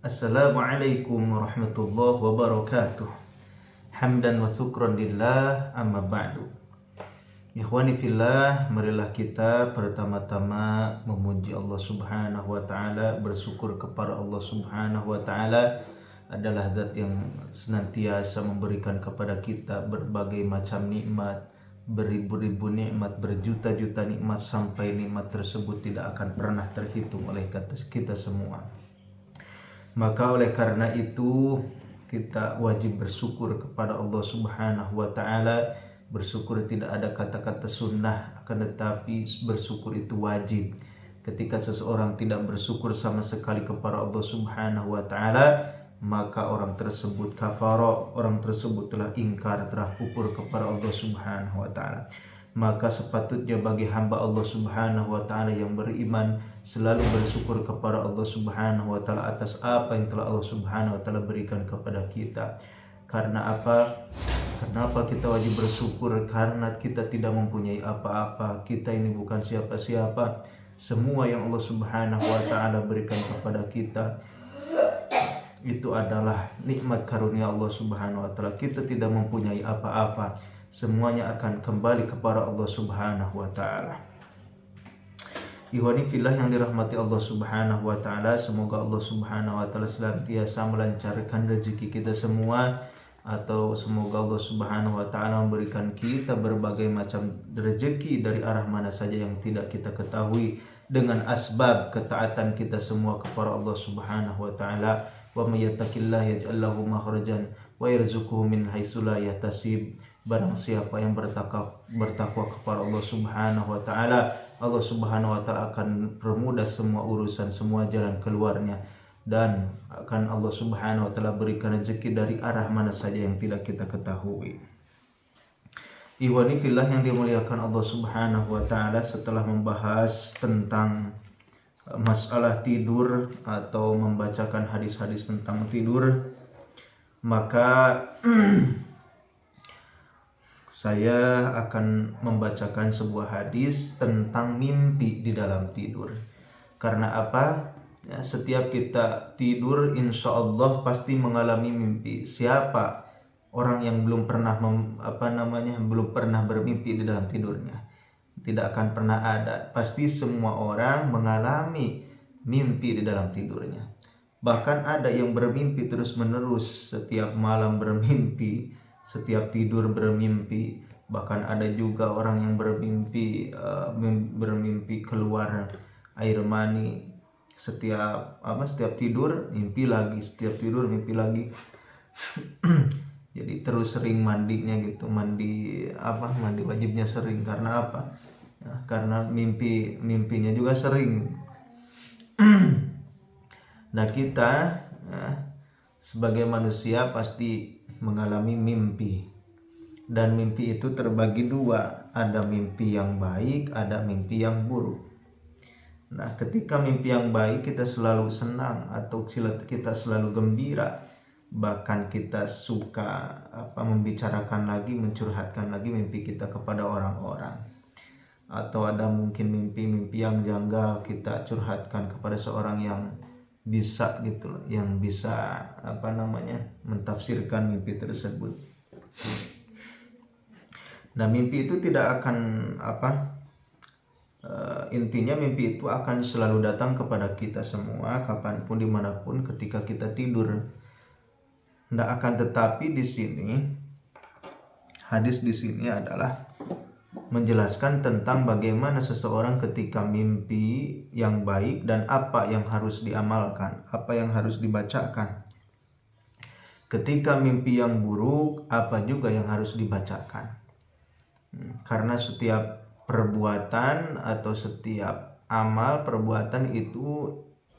Assalamualaikum warahmatullahi wabarakatuh. Hamdan wa syukran lillah, amma ba'du. Ikhwani fillah, marilah kita pertama-tama memuji Allah Subhanahu wa taala, bersyukur kepada Allah Subhanahu wa taala adalah zat yang senantiasa memberikan kepada kita berbagai macam nikmat, beribu-ribu nikmat, berjuta-juta nikmat, sampai nikmat tersebut tidak akan pernah terhitung oleh kita semua. Maka oleh karena itu kita wajib bersyukur kepada Allah Subhanahu wa taala. Bersyukur tidak ada kata-kata sunnah, akan tetapi bersyukur itu wajib. Ketika seseorang tidak bersyukur sama sekali kepada Allah Subhanahu wa taala, maka orang tersebut kafara, orang tersebut telah ingkar, telah kufur kepada Allah Subhanahu wa taala. Maka sepatutnya bagi hamba Allah Subhanahu wa taala yang beriman selalu bersyukur kepada Allah Subhanahu wa taala atas apa yang telah Allah Subhanahu wa taala berikan kepada kita. Karena apa? Kenapa kita wajib bersyukur? Karena kita tidak mempunyai apa-apa. Kita ini bukan siapa-siapa. Semua yang Allah Subhanahu wa taala berikan kepada kita itu adalah nikmat karunia Allah Subhanahu wa taala. Kita tidak mempunyai apa-apa. Semuanya akan kembali kepada Allah Subhanahu wa taala. Ikhwani fillah yang dirahmati Allah Subhanahu wa taala, semoga Allah Subhanahu wa taala senantiasa melancarkan rezeki kita semua, atau semoga Allah Subhanahu wa taala memberikan kita berbagai macam rezeki dari arah mana saja yang tidak kita ketahui dengan asbab ketaatan kita semua kepada Allah Subhanahu wa taala. Wa may yattaqillaha yaj'al lahu makhrajan wa yarzuqhu min haitsu la yahtasib. Barang siapa yang bertakwa kepada Allah Subhanahu wa taala, Allah Subhanahu wa taala akan permudah semua urusan, semua jalan keluarnya, dan akan Allah Subhanahu wa taala berikan rezeki dari arah mana saja yang tidak kita ketahui. Ikhwani fillah yang dimuliakan Allah Subhanahu wa taala, setelah membahas tentang masalah tidur atau membacakan hadis-hadis tentang tidur, maka saya akan membacakan sebuah hadis tentang mimpi di dalam tidur. Karena apa? Ya, setiap kita tidur insya Allah pasti mengalami mimpi. Siapa orang yang belum pernah belum pernah bermimpi di dalam tidurnya? Tidak akan pernah ada. Pasti semua orang mengalami mimpi di dalam tidurnya. Bahkan ada yang bermimpi terus-menerus, setiap malam bermimpi, setiap tidur bermimpi. Bahkan ada juga orang yang bermimpi keluar air mani. Setiap tidur mimpi lagi, setiap tidur mimpi lagi. Jadi terus sering mandinya gitu, mandi wajibnya sering. Karena apa? Ya, karena mimpinya juga sering. Nah, kita sebagai manusia pasti mengalami mimpi, dan mimpi itu terbagi dua, ada mimpi yang baik, ada mimpi yang buruk. Nah, ketika mimpi yang baik kita selalu senang atau kita selalu gembira, bahkan kita suka membicarakan lagi, mencurhatkan lagi mimpi kita kepada orang-orang. Atau ada mungkin mimpi-mimpi yang janggal, kita curhatkan kepada seorang yang bisa gitu, yang bisa mentafsirkan mimpi tersebut. Nah, mimpi itu tidak akan intinya mimpi itu akan selalu datang kepada kita semua, kapanpun, dimanapun, ketika kita tidur. Nah, akan tetapi di sini hadis di sini adalah menjelaskan tentang bagaimana seseorang ketika mimpi yang baik dan apa yang harus diamalkan, apa yang harus dibacakan. Ketika mimpi yang buruk, apa juga yang harus dibacakan. Karena setiap perbuatan atau setiap amal perbuatan itu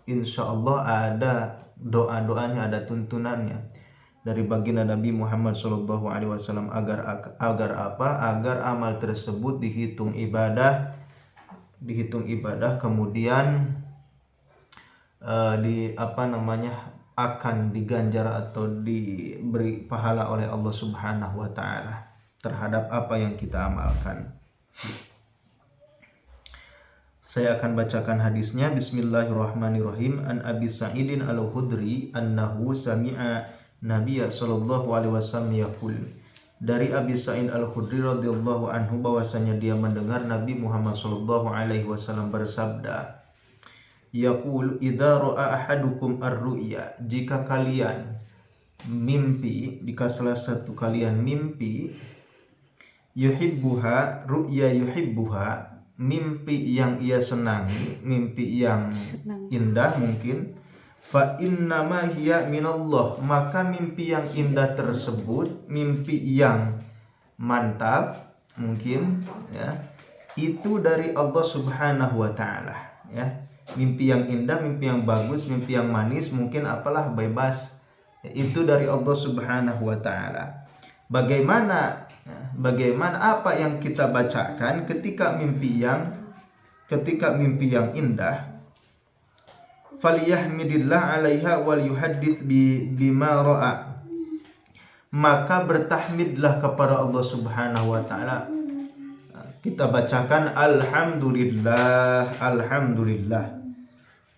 insya Allah ada doa-doanya, ada tuntunannya dari baginda Nabi Muhammad SAW agar amal tersebut dihitung ibadah, kemudian akan diganjar atau diberi pahala oleh Allah Subhanahu wa taala terhadap apa yang kita amalkan. Saya akan bacakan hadisnya. Bismillahirrahmanirrahim. An Abi Sa'idin Al-Khudri annahu sami'a Nabiya sallallahu alaihi wasallam yaqul. Dari Abi Sa'id Al-Khudri radhiyallahu anhu bahwasanya dia mendengar Nabi Muhammad sallallahu alaihi wasallam bersabda, yaqul idza ra'a ahadukum ar-ru'ya, jika kalian mimpi, jika salah satu kalian mimpi, yuhibbuha, ru'ya yuhibbuha, mimpi yang ia senangi, mimpi yang indah mungkin, fa innama hiya minallah, maka mimpi yang indah tersebut, mimpi yang mantap mungkin ya, itu dari Allah Subhanahu wa taala ya. Mimpi yang indah, mimpi yang bagus, mimpi yang manis, mungkin apalah bebas, itu dari Allah Subhanahu wa taala. Bagaimana apa yang kita bacakan ketika mimpi yang indah? Faliyahmidillah 'alaiha wal yuhaddits bima ra'a, maka bertahmidlah kepada Allah Subhanahu wa taala. Kita bacakan alhamdulillah, alhamdulillah.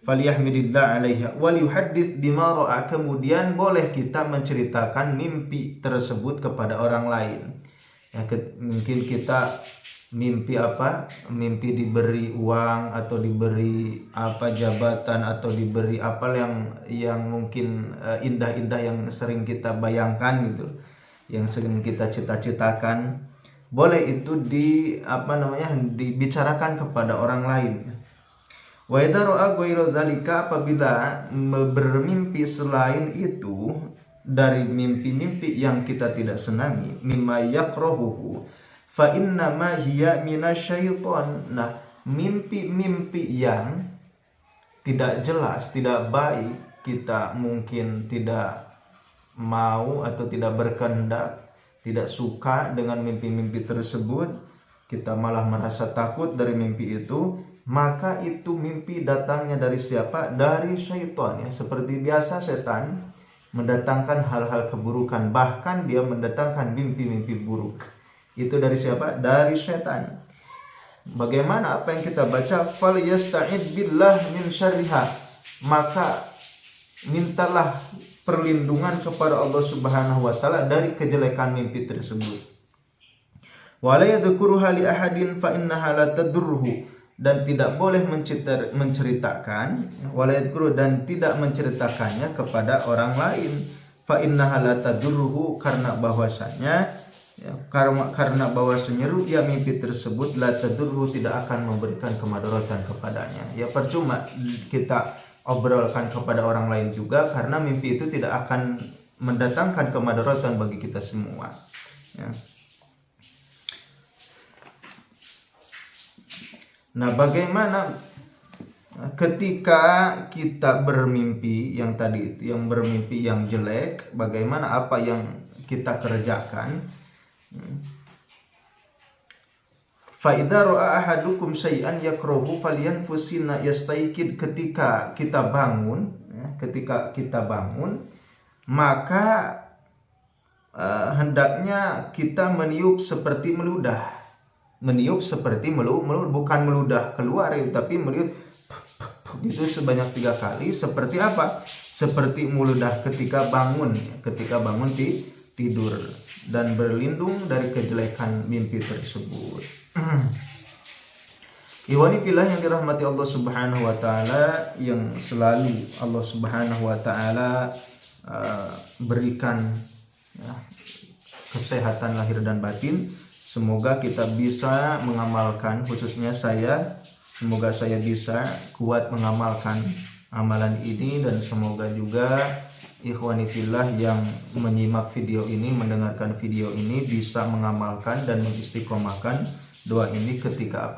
Faliyahmidillah 'alaiha wal yuhaddits bima ra'a, kemudian boleh kita menceritakan mimpi tersebut kepada orang lain. Ya, mungkin kita mimpi apa? Mimpi diberi uang atau diberi apa jabatan atau diberi apa yang mungkin indah-indah yang sering kita bayangkan gitu, yang sering kita cita-citakan. Boleh itu dibicarakan kepada orang lain. Wa idza ra'a ghairu dzalika, apabila bermimpi selain itu dari mimpi-mimpi yang kita tidak senangi, mimma yakrahuhu fa inna ma hiya minasyaiton. Nah, mimpi-mimpi yang tidak jelas, tidak baik, kita mungkin tidak mau atau tidak berkehendak, tidak suka dengan mimpi-mimpi tersebut, kita malah merasa takut dari mimpi itu, maka itu mimpi datangnya dari siapa? Dari syaitan ya. Seperti biasa setan mendatangkan hal-hal keburukan, bahkan dia mendatangkan mimpi-mimpi buruk. Itu dari siapa? Dari setan. Bagaimana apa yang kita baca? Fal yasta'id billah min syarriha, maka mintalah perlindungan kepada Allah Subhanahu wa taala dari kejelekan mimpi tersebut. Wala yadhkuruha li ahadin fa innaha la tadurruhu, dan tidak boleh menceritakan, wala yadhkuru, dan tidak menceritakannya kepada orang lain, fa innaha la tadurruhu, karena bahwasanya ru'ya mimpi tersebut la tadurruhu, tidak akan memberikan kemadaratan kepadanya. Ya percuma kita obrolkan kepada orang lain juga, karena mimpi itu tidak akan mendatangkan kemadaratan bagi kita semua ya. Nah, bagaimana ketika kita bermimpi yang tadi itu, yang bermimpi yang jelek, bagaimana apa yang kita kerjakan? Fa idza ra'a ahadukum syai'an yakrahu falyanfusina yastaykid, ketika kita bangun maka hendaknya kita meniup seperti meludah. Meniup seperti bukan meludah keluar ya, tapi meniup itu sebanyak 3 kali. Seperti apa? Seperti meludah ketika bangun tidur, dan berlindung dari kejelekan mimpi tersebut. Ikhwani fillah yang dirahmati Allah Subhanahu wa taala, yang selalu Allah Subhanahu wa taala berikan ya, kesehatan lahir dan batin. Semoga kita bisa mengamalkan, khususnya semoga saya bisa kuat mengamalkan amalan ini, dan semoga juga ikhwani fillah yang menyimak video ini, mendengarkan video ini, bisa mengamalkan dan mengistiqomahkan doa ini ketika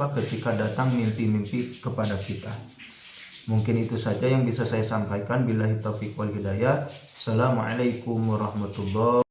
datang mimpi-mimpi kepada kita. Mungkin itu saja yang bisa saya sampaikan. Billahi taufiq wal hidayah. Assalamualaikum warahmatullahi